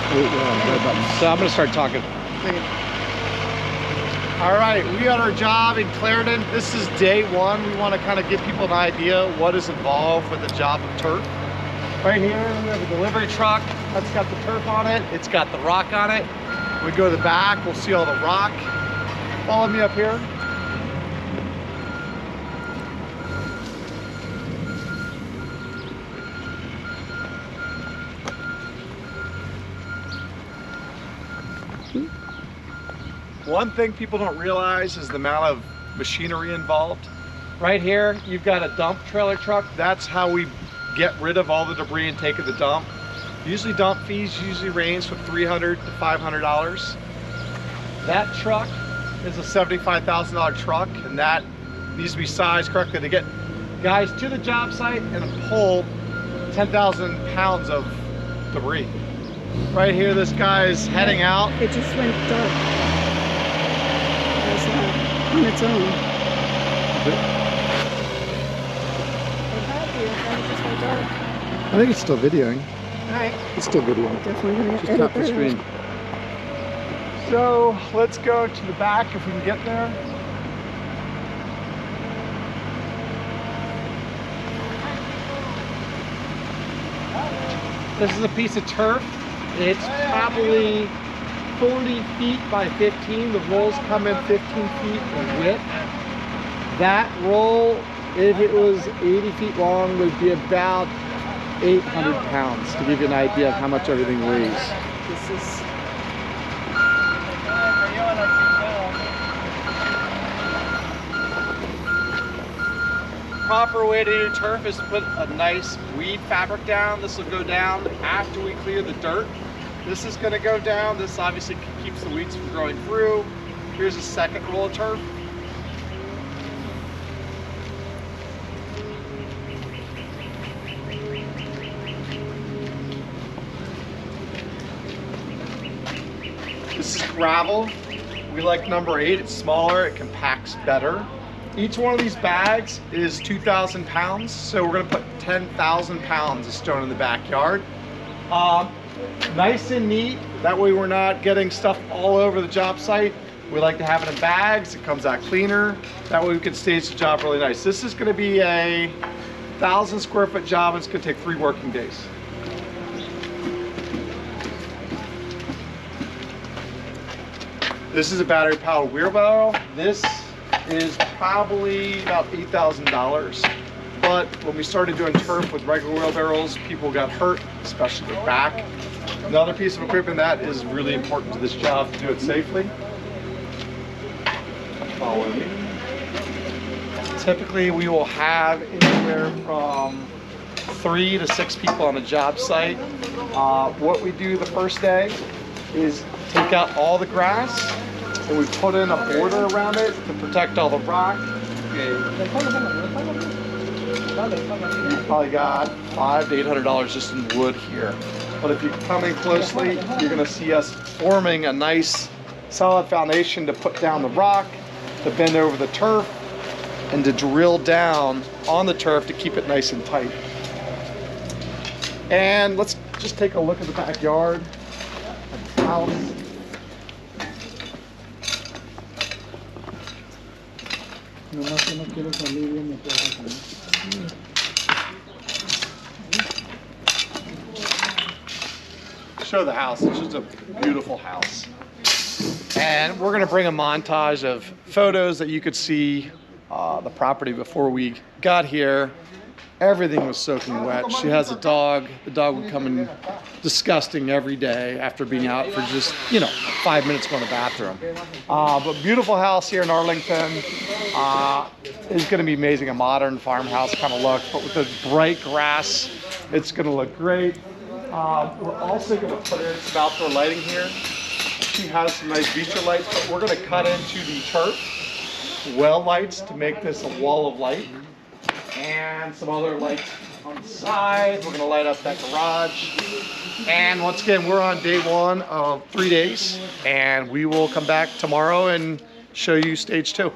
So I'm gonna start talking. All right, we got our job in Clarendon. This is day one. We want to kind of give people an idea what is involved with the job of turf. Right here, we have a delivery truck that's got the turf on it. It's got the rock on it. We go to the back, we'll see all the rock. Follow me up here. One thing people don't realize is the amount of machinery involved. Right here, you've got a dump trailer truck. That's how we get rid of all the debris and take it to the dump. Usually dump fees usually range from $300 to $500. That truck is a $75,000 truck, and that needs to be sized correctly to get guys to the job site and pull 10,000 pounds of debris. Right here, this guy's heading out. It just went dark. On its own. I think it's still videoing. Alright. It's still videoing. Definitely gonna just tap the screen. So let's go to the back if we can get there. This is a piece of turf. It's probably 40 feet by 15. The rolls come in 15 feet in width. That roll, if it was 80 feet long, would be about 800 pounds, to give you an idea of how much everything weighs. This is... Proper way to do turf is to put a nice weed fabric down. This will go down after we clear the dirt. This is going to go down. This obviously keeps the weeds from growing through. Here's a second roll of turf. This is gravel. We like number 8. It's smaller. It compacts better. Each one of these bags is 2,000 pounds. So we're going to put 10,000 pounds of stone in the backyard. Nice and neat. That way we're not getting stuff all over the job site. We like to have it in bags. It comes out cleaner. That way we can stage the job really nice. This is going to be a 1,000 square foot job, and it's going to take 3 working days. This is a battery powered wheelbarrow. This is probably about $8,000. But when we started doing turf with regular wheelbarrows, people got hurt, especially their back. Another piece of equipment that is really important to this job to do it safely. Follow me. Typically, we will have anywhere from 3 to 6 people on a job site. What we do the first day is take out all the grass, and we put in a border around it to protect all the rock. Probably got $500 to $800 just in wood here. But if you come in closely, you're going to see us forming a nice solid foundation to put down the rock, to bend over the turf, and to drill down on the turf to keep it nice and tight. And let's just take a look at the backyard of the house. Show the house. It's just a beautiful house. And we're going to bring a montage of photos that you could see the property before we got here. Everything was soaking wet. She has a dog. The dog would come in disgusting every day after being out for just, 5 minutes going to the bathroom. But beautiful house here in Arlington. It's going to be amazing. A modern farmhouse kind of look, but with the bright grass, it's going to look great. We're also going to put in some outdoor lighting here. She has some nice feature lights, but we're going to cut into the turf well lights to make this a wall of light. And some other lights on the side. We're going to light up that garage. And once again, we're on day 1 of 3 days, and we will come back tomorrow and show you stage 2.